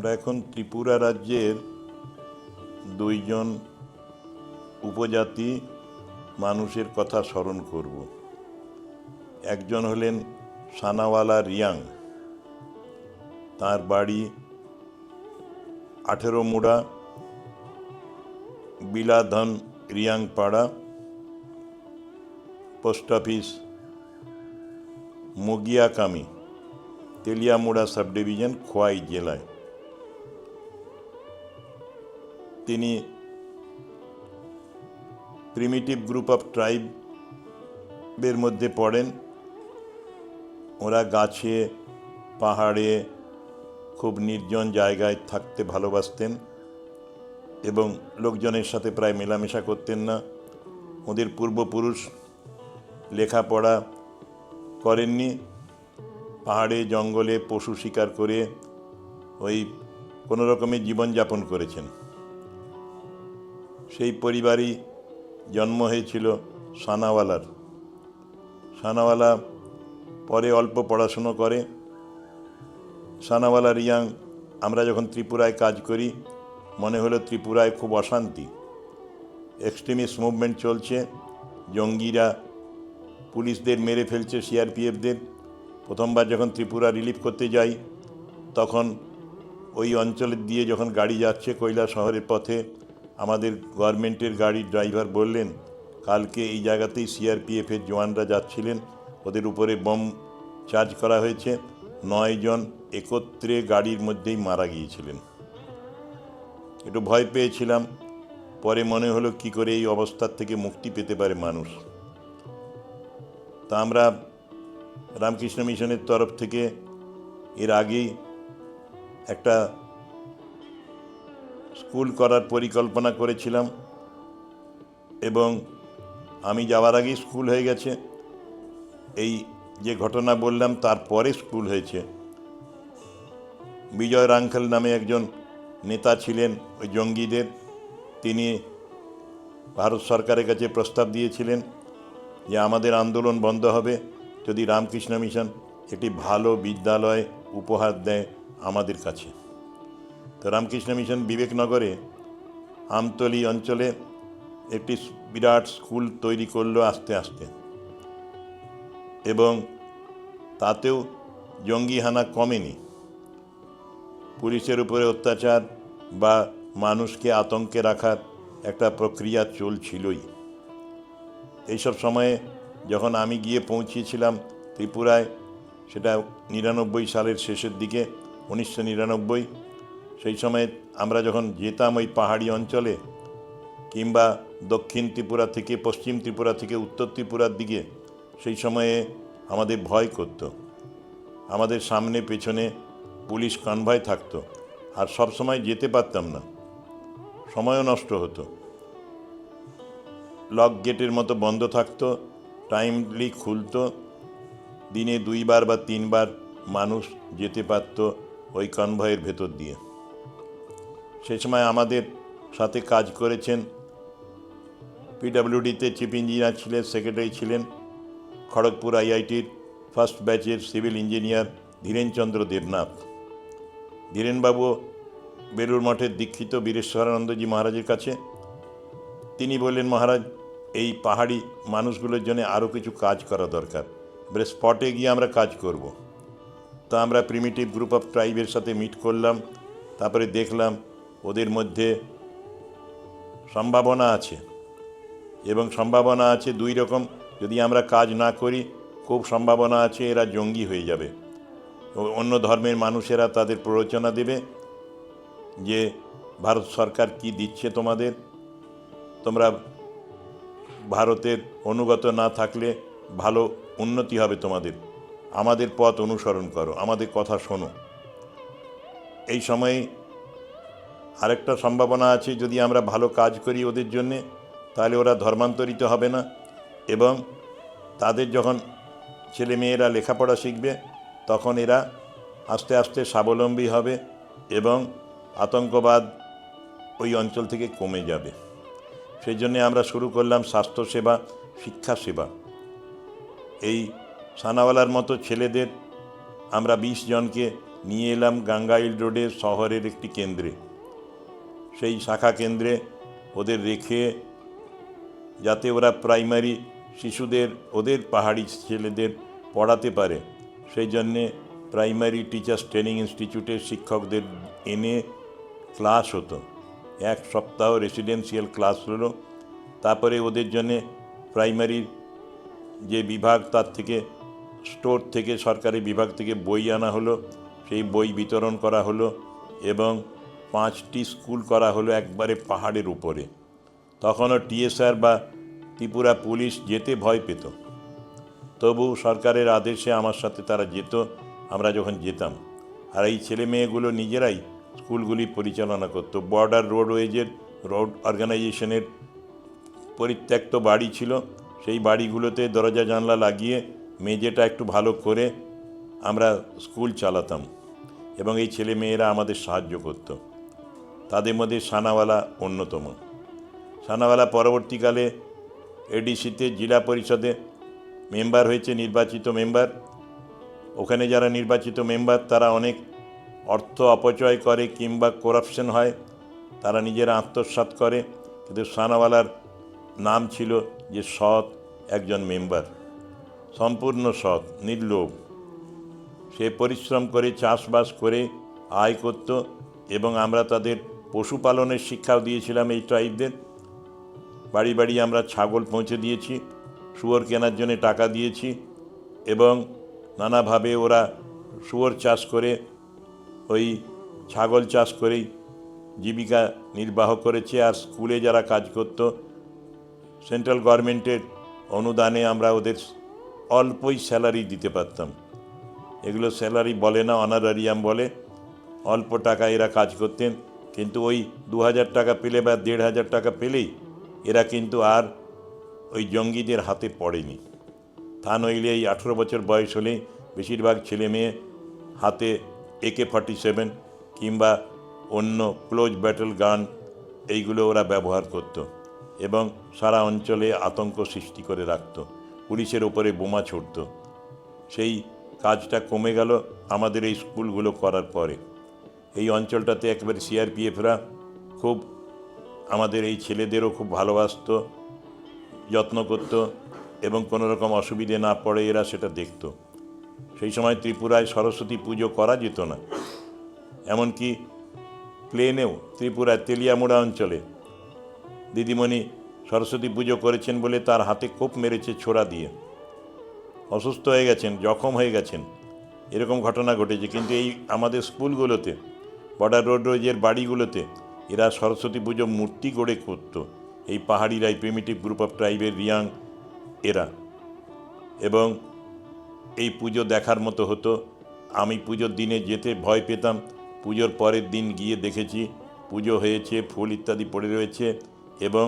আমরা এখন ত্রিপুরা রাজ্যের দুইজন উপজাতি মানুষের কথা স্মরণ করব। একজন হলেন সানাওয়ালা রিয়াং, তার বাড়ি 18 মুড়া Biladhan Riang Para, post office Mugiakami, Teliamura sub division, খোয়াই জেলায়। তিনি প্রিমিটিভ গ্রুপ অফ ট্রাইবের মধ্যে পড়েন। ওরা গাছে পাহাড়ে খুব নির্জন জায়গায় থাকতে ভালোবাসতেন এবং লোকজনের সাথে প্রায় মেলামেশা করতেন না। ওদের পূর্বপুরুষ লেখাপড়া করেননি, পাহাড়ে জঙ্গলে পশু শিকার করে ওই কোনো রকমের জীবনযাপন করেছেন। সেই পরিবারই জন্ম হয়েছিল সানাওয়ালার। সানাওয়ালা পরে অল্প পড়াশুনো করে। সানাওয়ালা রিয়াং, আমরা যখন ত্রিপুরায় কাজ করি মনে হলো ত্রিপুরায় খুব অশান্তি, এক্সট্রিমিস্ট মুভমেন্ট চলছে, জঙ্গিরা পুলিশদের মেরে ফেলছে, সিআরপিএফদের। প্রথমবার যখন ত্রিপুরা রিলিফ করতে যাই তখন ওই অঞ্চলের দিয়ে যখন গাড়ি যাচ্ছে কৈলা শহরের পথে, আমাদের গভর্নমেন্টের গাড়ির ড্রাইভার বললেন কালকে এই জায়গাতেই সিআরপিএফের জওয়ানরা যাচ্ছিলেন, ওদের উপরে বম চার্জ করা হয়েছে, 9 জন একত্রে গাড়ির মধ্যেই মারা গিয়েছিলেন। একটু ভয় পেয়েছিলাম, পরে মনে হলো কি করে এই অবস্থার থেকে মুক্তি পেতে পারে মানুষ। তা আমরা রামকৃষ্ণ মিশনের তরফ থেকে এর আগেই একটা স্কুল করার পরিকল্পনা করেছিলাম এবং আমি যাওয়ার আগেই স্কুল হয়ে গেছে। এই যে ঘটনা বললাম তারপরে স্কুল হয়েছে। বিজয় রাঙ্খাল নামে একজন নেতা ছিলেন ওই জঙ্গিদের, তিনি ভারত সরকারের কাছে প্রস্তাব দিয়েছিলেন যে আমাদের আন্দোলন বন্ধ হবে যদি রামকৃষ্ণ মিশন একটি ভালো বিদ্যালয় উপহার দেয় আমাদের কাছে। তো রামকৃষ্ণ মিশন বিবেকনগরে আমতলী অঞ্চলে একটি বিরাট স্কুল তৈরি করলো আস্তে আস্তে, এবং তাতেও জঙ্গি হানা কমেনি। পুলিশের উপরে অত্যাচার বা মানুষকে আতঙ্কে রাখার একটা প্রক্রিয়া চলছিলই। এইসব সময়ে যখন আমি গিয়ে পৌঁছেছিলাম ত্রিপুরায়, সেটা 99 সালের শেষের দিকে, 1999, সেই সময় আমরা যখন যেতাম ওই পাহাড়ি অঞ্চলে কিংবা দক্ষিণ ত্রিপুরা থেকে, পশ্চিম ত্রিপুরা থেকে উত্তর ত্রিপুরার দিকে, সেই সময়ে আমাদের ভয় করত। আমাদের সামনে পেছনে পুলিশ কনভয় থাকতো, আর সব সময় যেতে পারতাম না, সময়ও নষ্ট হতো। লক গেটের মতো বন্ধ থাকতো, টাইমলি খুলতো, দিনে 2 বার বা 3 বার মানুষ যেতে পারত ওই কনভয়ের ভেতর দিয়ে। সে সময় আমাদের সাথে কাজ করেছেন, পিডব্লিউডিতে চিফ ইঞ্জিনিয়ার ছিলেন, সেক্রেটারি ছিলেন, খড়গপুর আইআইটির ফার্স্ট ব্যাচের সিভিল ইঞ্জিনিয়ার ধীরেনচন্দ্র দেবনাথ। ধীরেনবাবু বেলুর মঠের দীক্ষিত বীরেশ্বরানন্দজি মহারাজের কাছে। তিনি বললেন, মহারাজ এই পাহাড়ি মানুষগুলোর জন্য আরও কিছু কাজ করা দরকার, এবারে স্পটে গিয়ে আমরা কাজ করব। তা আমরা প্রিমিটিভ গ্রুপ অফ ট্রাইবের সাথে মিট করলাম, তারপরে দেখলাম ওদের মধ্যে সম্ভাবনা আছে, এবং সম্ভাবনা আছে 2 রকম। যদি আমরা কাজ না করি খুব সম্ভাবনা আছে এরা জঙ্গি হয়ে যাবে। অন্য ধর্মের মানুষেরা তাদের প্ররোচনা দেবে যে ভারত সরকার কি দিচ্ছে তোমাদের, তোমরা ভারতের অনুগত না থাকলে ভালো উন্নতি হবে তোমাদের, আমাদের পথ অনুসরণ করো, আমাদের কথা শোনো। এই সময়ে আরেকটা সম্ভাবনা আছে, যদি আমরা ভালো কাজ করি ওদের জন্যে, তাহলে ওরা ধর্মান্তরিত হবে না, এবং তাদের যখন ছেলে মেয়েরা লেখাপড়া শিখবে তখন এরা আস্তে আস্তে স্বাবলম্বী হবে এবং আতঙ্কবাদ ওই অঞ্চল থেকে কমে যাবে। সেই জন্যে আমরা শুরু করলাম স্বাস্থ্যসেবা, শিক্ষা সেবা। এই সানাওয়ালার মতো ছেলেদের আমরা 20 জনকে নিয়ে এলাম গাঙ্গাইল রোডে শহরের একটি কেন্দ্রে। সেই শাখা কেন্দ্রে ওদের রেখে যাতে ওরা প্রাইমারি শিশুদের, ওদের পাহাড়ি ছেলেদের পড়াতে পারে, সেই জন্যে প্রাইমারি টিচার্স ট্রেনিং ইনস্টিটিউটের শিক্ষকদের এনে ক্লাস হতো। এক সপ্তাহ রেসিডেন্সিয়াল ক্লাস হলো। তারপরে ওদের জন্যে প্রাইমারির যে বিভাগ, তার থেকে স্টোর থেকে, সরকারি বিভাগ থেকে বই আনা হলো, সেই বই বিতরণ করা হলো এবং 5টি স্কুল করা হলো একবারে পাহাড়ের উপরে। তখনও টিএসআর বা ত্রিপুরা পুলিশ যেতে ভয় পেত, তবু সরকারের আদেশে আমার সাথে তারা যেত, আমরা যখন যেতাম। আর এই ছেলে মেয়েগুলো নিজেরাই স্কুলগুলি পরিচালনা করতো। বর্ডার রোডওয়েজের রোড অর্গানাইজেশনের পরিত্যক্ত বাড়ি ছিল, সেই বাড়িগুলোতে দরজা জানলা লাগিয়ে মেঝেটা একটু ভালো করে আমরা স্কুল চালাতাম এবং এই ছেলে মেয়েরা আমাদের সাহায্য করত। তাদের মধ্যে সানাওয়ালা অন্যতম। সানাওয়ালা পরবর্তীকালে এডিসিতে, জেলা পরিষদে মেম্বার হয়েছে, নির্বাচিত মেম্বার। ওখানে যারা নির্বাচিত মেম্বার তারা অনেক অর্থ অপচয় করে কিংবা করাপশন হয়, তারা নিজেরা আত্মসাৎ করে। কিন্তু সানাওয়ালার নাম ছিল যে সৎ একজন মেম্বার, সম্পূর্ণ সৎ, নির্লোভ। সে পরিশ্রম করে চাষবাস করে আয় করত এবং আমরা তাদের পশুপালনের শিক্ষাও দিয়েছিলাম। এই ট্রাইবদের বাড়ি বাড়ি আমরা ছাগল পৌঁছে দিয়েছি, শুয়োর কেনার জন্য টাকা দিয়েছি এবং নানাভাবে ওরা শুয়োর চাষ করে, ওই ছাগল চাষ করেই জীবিকা নির্বাহ করেছে। আর স্কুলে যারা কাজ করত, সেন্ট্রাল গভর্নমেন্টের অনুদানে আমরা ওদের অল্পই স্যালারি দিতে পারতাম। এগুলো স্যালারি বলে না, অনারারিয়াম বলে। অল্প টাকা এরা কাজ করতেন, কিন্তু ওই 2000 টাকা পেলে বা 1500 টাকা পেলেই এরা কিন্তু আর ওই জঙ্গিদের হাতে পড়েনি। তা নইলে এই 18 বছর বয়স হলেই বেশিরভাগ ছেলে মেয়ে হাতে AK-47 কিংবা অন্য ক্লোজ ব্যাটল গান এইগুলো ওরা ব্যবহার করত এবং সারা অঞ্চলে আতঙ্ক সৃষ্টি করে রাখত, পুলিশের ওপরে বোমা ছুড়ত। সেই কাজটা কমে গেল আমাদের এই স্কুলগুলো করার পরে। এই অঞ্চলটাতে একবারে CRPFরা খুব আমাদের এই ছেলেদেরও খুব ভালোবাসত, যত্ন করত এবং কোনো রকম অসুবিধে না পড়ে এরা সেটা দেখত। সেই সময় ত্রিপুরায় সরস্বতী পুজো করা যেত না, এমনকি প্লেনেও ত্রিপুরায় তেলিয়ামুড়া অঞ্চলে দিদিমণি সরস্বতী পুজো করেছেন বলে তার হাতে কোপ মেরেছে ছোড়া দিয়ে, অসুস্থ হয়ে গেছেন, জখম হয়ে গেছেন, এরকম ঘটনা ঘটেছে। কিন্তু এই আমাদের স্কুলগুলোতে, বর্ডার রোডওয়েজের বাড়িগুলোতে এরা সরস্বতী পুজো মূর্তি গড়ে করতো, এই পাহাড়িরাই, প্রিমিটিভ গ্রুপ অফ ট্রাইবের রিয়াং এরা। এবং এই পুজো দেখার মতো হতো। আমি পুজোর দিনে যেতে ভয় পেতাম, পুজোর পরের দিন গিয়ে দেখেছি পুজো হয়েছে, ফুল ইত্যাদি পড়ে রয়েছে এবং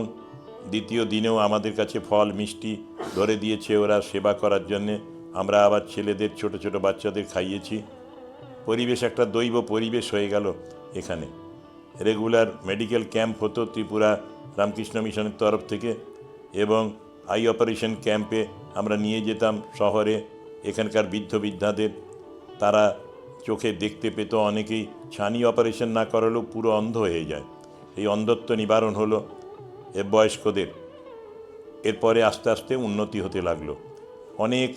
দ্বিতীয় দিনেও আমাদের কাছে ফল মিষ্টি ধরে দিয়েছে ওরা সেবা করার জন্যে। আমরা আবার ছেলেদের, ছোট ছোট বাচ্চাদের খাইয়েছি। পরিবেশ একটা দৈব পরিবেশ হয়ে গেল এখানে। রেগুলার মেডিকেল ক্যাম্প হতো ত্রিপুরা রামকৃষ্ণ মিশনের তরফ থেকে এবং আই অপারেশন ক্যাম্পে আমরা নিয়ে যেতাম শহরে এখানকার বৃদ্ধ বৃদ্ধাদের। তারা চোখে দেখতে পেত, অনেকেই ছানি অপারেশন না করালেও পুরো অন্ধ হয়ে যায়। এই অন্ধত্ব নিবারণ হলো বয়স্কদের। এরপরে আস্তে আস্তে উন্নতি হতে লাগলো। অনেক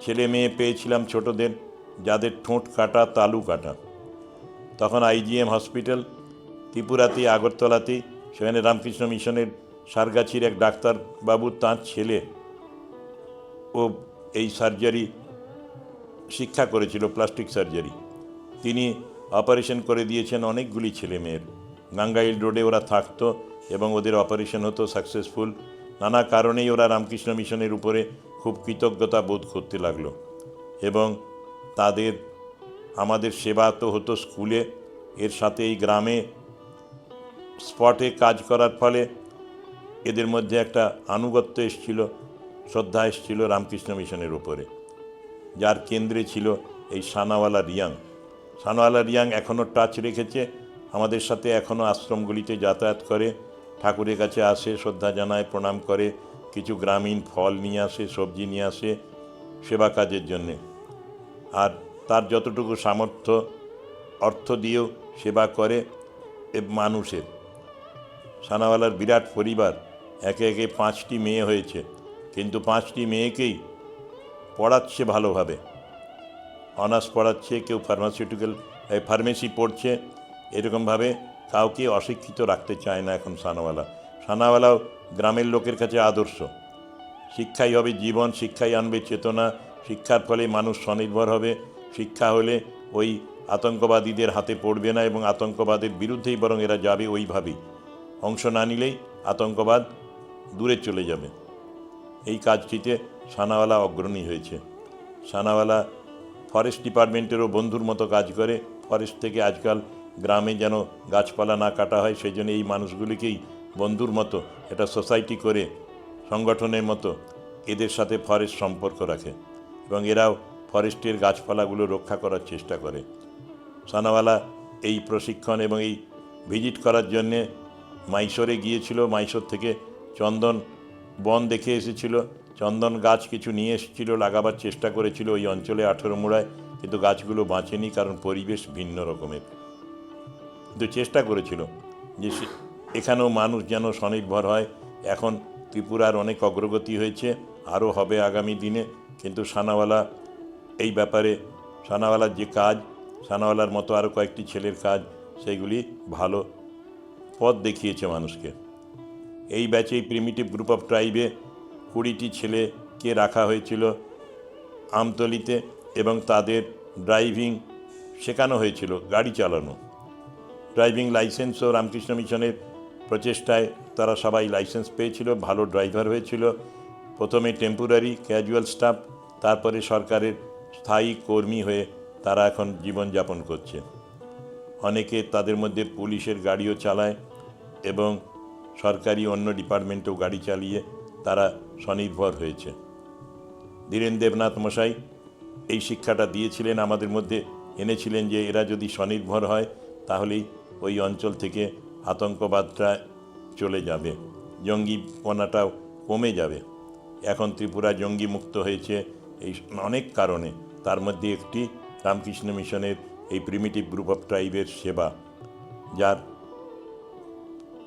ছেলে মেয়ে পেয়েছিলাম ছোটদের, যাদের ঠোঁট কাটা, তালু কাটা। তখন IGM হসপিটাল ত্রিপুরাতেই, আগরতলাতেই, সেখানে রামকৃষ্ণ মিশনের সারগাছির এক ডাক্তারবাবু, তাঁর ছেলে ও এই সার্জারি শিক্ষা করেছিল, প্লাস্টিক সার্জারি। তিনি অপারেশন করে দিয়েছেন অনেকগুলি ছেলে মেয়ের। গাঙ্গাইল রোডে ওরা থাকতো এবং ওদের অপারেশন হতো সাকসেসফুল। নানা কারণেই ওরা রামকৃষ্ণ মিশনের উপরে খুব কৃতজ্ঞতা বোধ করতে লাগলো এবং তাদের, আমাদের সেবা তো হতো স্কুলে, এর সাথে এই গ্রামে স্পটে কাজ করার ফলে এদের মধ্যে একটা আনুগত্য এসেছিল, শ্রদ্ধা এসেছিল রামকৃষ্ণ মিশনের উপরে, যার কেন্দ্রে ছিল এই সানাওয়ালা রিয়াং। সানাওয়ালা রিয়াং এখনও টাচ রেখেছে আমাদের সাথে, এখনও আশ্রমগুলিতে যাতায়াত করে, ঠাকুরের কাছে আসে, শ্রদ্ধা জানায়, প্রণাম করে, কিছু গ্রামীণ ফল নিয়ে আসে, সবজি নিয়ে আসে সেবা কাজের জন্যে। আর তার যতটুকু সামর্থ্য অর্থ দিয়েও সেবা করে মানুষের। সানাওয়ালার বিরাট পরিবার, একে একে 5টি মেয়ে হয়েছে, কিন্তু 5টি মেয়েকেই পড়াচ্ছে ভালোভাবে, অনার্স পড়াচ্ছে, কেউ ফার্মেসি পড়ছে। এরকমভাবে কাউকে অশিক্ষিত রাখতে চায় না এখন সানাওয়ালাও গ্রামের লোকের কাছে আদর্শ। শিক্ষাই হবে জীবন, শিক্ষাই আনবে চেতনা, শিক্ষার ফলে মানুষ স্বনির্ভর হবে। শিক্ষা হলে ওই আতঙ্কবাদীদের হাতে পড়বে না এবং আতঙ্কবাদের বিরুদ্ধেই বরং এরা যাবে। ওইভাবেই অংশ না নিলেই আতঙ্কবাদ দূরে চলে যাবে। এই কাজটিতে সানাওয়ালা অগ্রণী হয়েছে। সানাওয়ালা ফরেস্ট ডিপার্টমেন্টেরও বন্ধুর মতো কাজ করে। ফরেস্ট থেকে আজকাল গ্রামে যেন গাছপালা না কাটা হয়, সেই জন্য এই মানুষগুলিকেই বন্ধুর মতো একটা সোসাইটি করে, সংগঠনের মতো এদের সাথে ফরেস্ট সম্পর্ক রাখে এবং এরাও ফরেস্টের গাছপালাগুলো রক্ষা করার চেষ্টা করে। সানাওয়ালা এই প্রশিক্ষণ এবং এই ভিজিট করার জন্যে মাইশোরে গিয়েছিল। মাইশোর থেকে চন্দন বন দেখে এসেছিল, চন্দন গাছ কিছু নিয়ে এসেছিল, লাগাবার চেষ্টা করেছিল ওই অঞ্চলে 18 মুড়ায়, কিন্তু গাছগুলো বাঁচেনি, কারণ পরিবেশ ভিন্ন রকমের। কিন্তু চেষ্টা করেছিল যে এখানেও মানুষ যেন স্বনির্ভর হয়। এখন ত্রিপুরার অনেক অগ্রগতি হয়েছে, আরও হবে আগামী দিনে, কিন্তু সানাওয়ালা এই ব্যাপারে, সানাওয়ালার যে কাজ, সানাওয়ালার মতো আরও কয়েকটি ছেলের কাজ, সেইগুলি ভালো পথ দেখিয়েছে মানুষকে। এই ব্যাচেই প্রিমিটিভ গ্রুপ অফ ট্রাইবে 20টি ছেলেকে রাখা হয়েছিল আমতলিতে এবং তাদের ড্রাইভিং শেখানো হয়েছিল, গাড়ি চালানো। ড্রাইভিং লাইসেন্সও রামকৃষ্ণ মিশনের প্রচেষ্টায় তারা সবাই লাইসেন্স পেয়েছিল, ভালো ড্রাইভার হয়েছিল। প্রথমে টেম্পোরারি ক্যাজুয়াল স্টাফ, তারপরে সরকারের স্থায়ী কর্মী হয়ে তারা এখন জীবনযাপন করছে। অনেকে তাদের মধ্যে পুলিশের গাড়িও চালায় এবং সরকারি অন্য ডিপার্টমেন্টেও গাড়ি চালিয়ে তারা স্বনির্ভর হয়েছে। ধীরেন দেবনাথ মশাই এই শিক্ষাটা দিয়েছিলেন, আমাদের মধ্যে এনেছিলেন যে এরা যদি স্বনির্ভর হয় তাহলেই ওই অঞ্চল থেকে আতঙ্কবাদটা চলে যাবে, জঙ্গিপনাটাও কমে যাবে। এখন ত্রিপুরা জঙ্গি মুক্ত হয়েছে এই অনেক কারণে, তার মধ্যে একটি রামকৃষ্ণ মিশনের এই প্রিমিটিভ গ্রুপ অফ ট্রাইবের সেবা, যার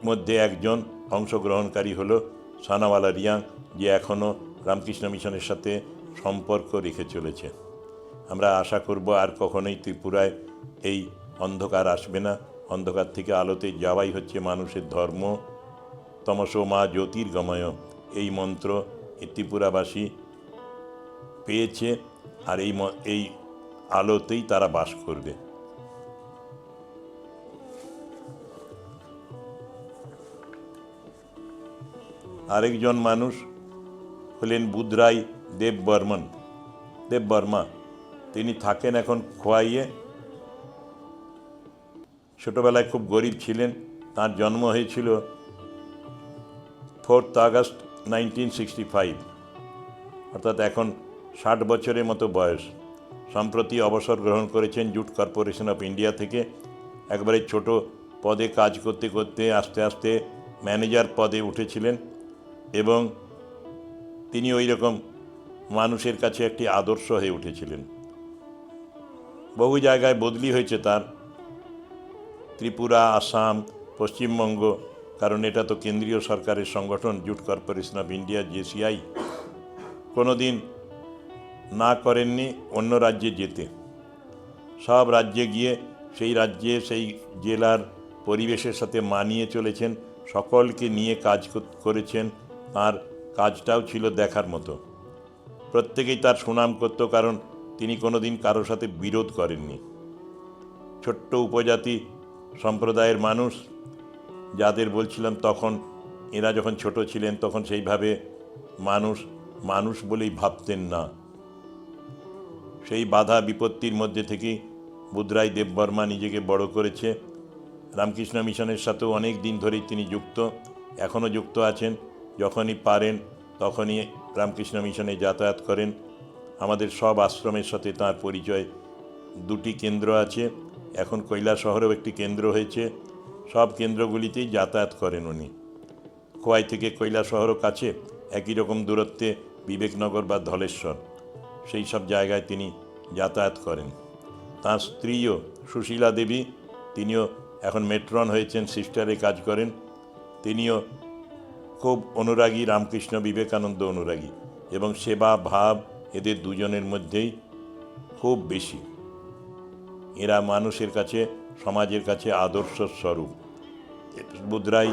মধ্যে একজন অংশগ্রহণকারী হলো সানাওয়ালা রিয়াং, যে এখনও রামকৃষ্ণ মিশনের সাথে সম্পর্ক রেখে চলেছে। আমরা আশা করব আর কখনোই ত্রিপুরায় এই অন্ধকার আসবে না। অন্ধকার থেকে আলোতে যাওয়াই হচ্ছে মানুষের ধর্ম। তমসো মা জ্যোতির্গময়, এই মন্ত্র এই ত্রিপুরাবাসী পেয়েছে, আর এই আলোতেই তারা বাস করবে। আরেকজন মানুষ হলেন বুধরাই দেববর্মা। তিনি থাকেন এখন খোয়াইয়ে। ছোটবেলায় খুব গরিব ছিলেন। তার জন্ম হয়েছিল 4 আগস্ট 1965, অর্থাৎ এখন 60 বছরের মতো বয়স। সম্প্রতি অবসর গ্রহণ করেছেন জুট কর্পোরেশন অফ ইন্ডিয়া থেকে। একবারে ছোট পদে কাজ করতে করতে আস্তে আস্তে ম্যানেজার পদে উঠেছিলেন এবং তিনি ওই রকম মানুষের কাছে একটি আদর্শ হয়ে উঠেছিলেন। বহু জায়গায় বদলি হয়েছে তার, ত্রিপুরা, আসাম, পশ্চিমবঙ্গ, কারণ এটা তো কেন্দ্রীয় সরকারের সংগঠন jute corporation of India, JCI। কোনো দিন না করেননি অন্য রাজ্যে যেতে। সব রাজ্যে গিয়ে সেই রাজ্যে সেই জেলার পরিবেশের সাথে মানিয়ে চলেছেন, সকলকে নিয়ে কাজ করেছেন। তার কাজটাও ছিল দেখার মতো। প্রত্যেকেই তার সুনাম করত, কারণ তিনি কোনো দিন কারোর সাথে বিরোধ করেননি। ছোট্ট উপজাতি সম্প্রদায়ের মানুষ, যাদের বলছিলাম তখন এরা যখন ছোট ছিলেন তখন সেইভাবে মানুষ বলেই ভাবতেন না। সেই বাধা বিপত্তির মধ্যে থেকেই বুধরাই দেববর্মা নিজেকে বড় করেছে। রামকৃষ্ণ মিশনের সাথেও অনেক দিন ধরেই তিনি যুক্ত, এখনও যুক্ত আছেন। যখনই পারেন তখনই রামকৃষ্ণ মিশনে যাতায়াত করেন। আমাদের সব আশ্রমের সাথে তাঁর পরিচয়। 2টি কেন্দ্র আছে, এখন কৈলাসহরেও একটি কেন্দ্র হয়েছে। সব কেন্দ্রগুলিতেই যাতায়াত করেন উনি। খোয়াই থেকে কৈলাসহরও কাছে, একই রকম দূরত্বে বিবেকনগর বা ধলেশ্বর, সেই সব জায়গায় তিনি যাতায়াত করেন। তাঁর স্ত্রীও সুশীলা দেবী, তিনিও এখন মেট্রন হয়েছেন, সিস্টারে কাজ করেন। তিনিও খুব অনুরাগী, রামকৃষ্ণ বিবেকানন্দ অনুরাগী, এবং সেবা ভাব এদের দুজনের মধ্যেই খুব বেশি। এরা মানুষের কাছে, সমাজের কাছে আদর্শ স্বরূপ। বুধরাই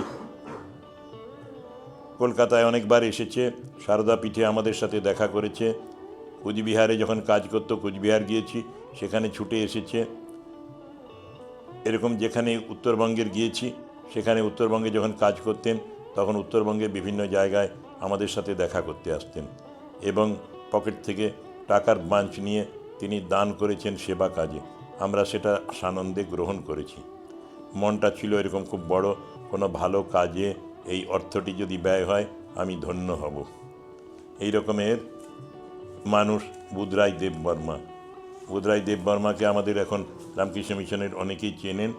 কলকাতায় অনেকবার এসেছে, সারদা পীঠে আমাদের সাথে দেখা করেছে। কুচবিহারে যখন কাজ করতো, কুচবিহার গিয়েছি, সেখানে ছুটে এসেছে। এরকম যেখানে উত্তরবঙ্গের গিয়েছি, সেখানে উত্তরবঙ্গে যখন কাজ করতেন, তখন উত্তরবঙ্গের বিভিন্ন জায়গায় আমাদের সাথে দেখা করতে আসতেন, এবং পকেট থেকে টাকার বাঞ্চ নিয়ে তিনি দান করেছেন সেবা কাজে। আমরা সেটা সানন্দে গ্রহণ করেছি। মনটা ছিল এরকম, খুব বড় কোনো ভালো কাজে এই অর্থটি যদি ব্যয় হয়, আমি ধন্য হব। এই রকমের মানুষ বুধরাই দেববর্মা। বুধরাই দেববর্মাকে আমাদের এখন রামকৃষ্ণ মিশনের অনেকেই চেনেন।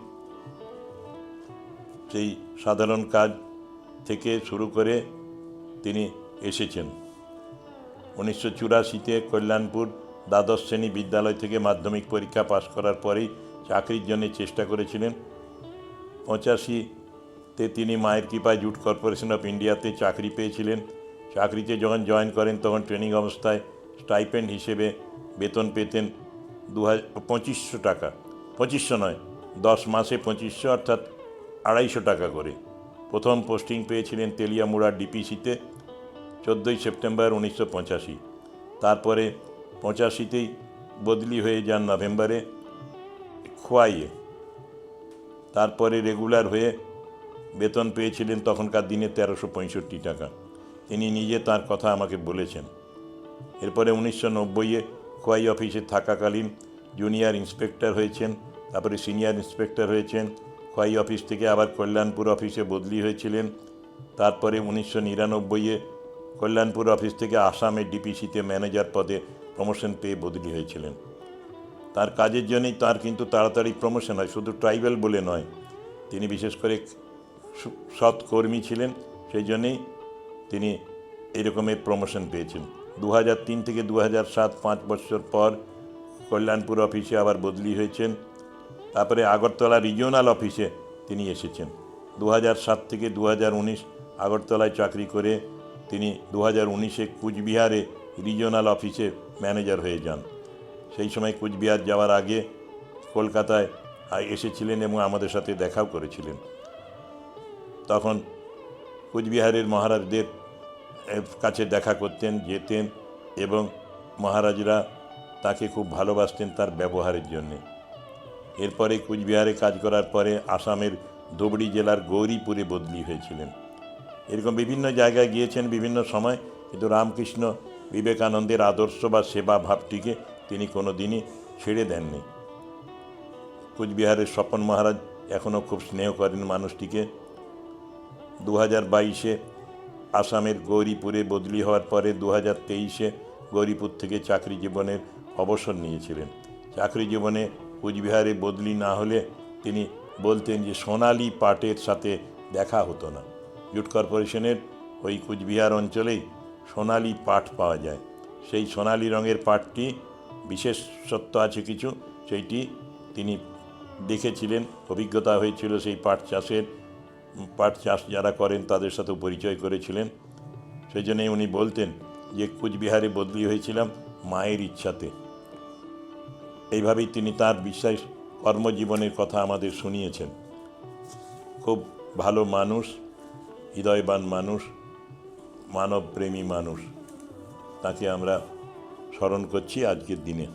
সেই সাধারণ কাজ থেকে শুরু করে তিনি এসেছেন। 1984-তে কল্যাণপুর দ্বাদশ শ্রেণী বিদ্যালয় থেকে মাধ্যমিক পরীক্ষা পাশ করার পরেই চাকরির জন্য চেষ্টা করেছিলেন। 85-তে তিনি মায়ের কৃপায় জুট কর্পোরেশন অফ ইন্ডিয়াতে চাকরি পেয়েছিলেন। চাকরিতে যখন জয়েন করেন, তখন ট্রেনিং অবস্থায় স্টাইপেন্ড হিসেবে বেতন পেতেন 2500 টাকা। 2500 নয়, 10 মাসে 2500, অর্থাৎ 250 টাকা করে। প্রথম পোস্টিং পেয়েছিলেন তেলিয়ামুড়া ডিপিসিতে 14ই সেপ্টেম্বর 1985। তারপরে 85তেই বদলি হয়ে যান নভেম্বরে খোয়াইয়ে। তারপরে রেগুলার হয়ে বেতন পেয়েছিলেন তখনকার দিনে 1365 টাকা। তিনি নিজে তার কথা আমাকে বলেছেন। এরপরে 1990-এ খোয়াই অফিসে থাকাকালীন জুনিয়র ইন্সপেক্টর হয়েছেন, তারপরে সিনিয়র ইন্সপেক্টর হয়েছেন। খোয়াই অফিস থেকে আবার কল্যাণপুর অফিসে বদলি হয়েছিলেন। তারপরে 1999-এ কল্যাণপুর অফিস থেকে আসামে ডিপিসিতে ম্যানেজার পদে প্রমোশন পেয়ে বদলি হয়েছিলেন। তার কাজের জন্যই তার কিন্তু তাড়াতাড়ি প্রমোশন হয়, শুধু ট্রাইবাল বলে নয়। তিনি বিশেষ করে সৎ কর্মী ছিলেন, সেই জন্যেই তিনি এরকমের প্রমোশন পেয়েছেন। 2003 থেকে 2007, 5 বছর পর কল্যাণপুর অফিসে আবার বদলি হয়েছেন। তারপরে আগরতলা রিজিওনাল অফিসে তিনি এসেছেন। 2007 থেকে 2019 আগরতলায় চাকরি করে তিনি 2019-এ কুচবিহারে রিজিওনাল অফিসে ম্যানেজার হয়ে যান। সেই সময় কুচবিহার যাওয়ার আগে কলকাতায় এসেছিলেন এবং আমাদের সাথে দেখাও করেছিলেন। তখন কুচবিহারের মহারাজদের কাছে দেখা করতেন, যেতেন, এবং মহারাজরা তাকে খুব ভালোবাসতেন তার ব্যবহারের জন্যে। এরপরে কুচবিহারে কাজ করার পরে আসামের ধুবড়ি জেলার গৌরীপুরে বদলি হয়েছিলেন। এরকম বিভিন্ন জায়গায় গিয়েছেন বিভিন্ন সময়, কিন্তু রামকৃষ্ণ বিবেকানন্দের আদর্শ বা সেবা ভাবটিকে তিনি কোনো দিনই ছেড়ে দেননি। কুচবিহারের স্বপন মহারাজ এখনও খুব স্নেহ করেন মানুষটিকে। 2022-এ আসামের গৌরীপুরে বদলি হওয়ার পরে 2023-এ গৌরীপুর থেকে চাকরি জীবনের অবসর নিয়েছিলেন। চাকরি জীবনে কুচবিহারে বদলি না হলে তিনি বলতেন যে সোনালি পাটের সাথে দেখা হতো না। জুট কর্পোরেশনের ওই কুচবিহার অঞ্চলেই সোনালি পাট পাওয়া যায়। সেই সোনালি রঙের পাটটি বিশেষত্ব আছে কিছু, সেইটি তিনি দেখেছিলেন, অভিজ্ঞতা হয়েছিল সেই পাট চাষ যারা করেন তাদের সাথে পরিচয় করেছিলেন। সেই জন্যই উনি বলতেন যে কুচবিহারে বদলি হয়েছিলাম মায়ের ইচ্ছাতে। এইভাবেই তিনি তার বিশ্বাস কর্মজীবনের কথা আমাদের শুনিয়েছেন। খুব ভালো মানুষ, হৃদয়বান মানুষ, মানবপ্রেমী মানুষ। তাকে আমরা স্মরণ করছি আজকের দিনে।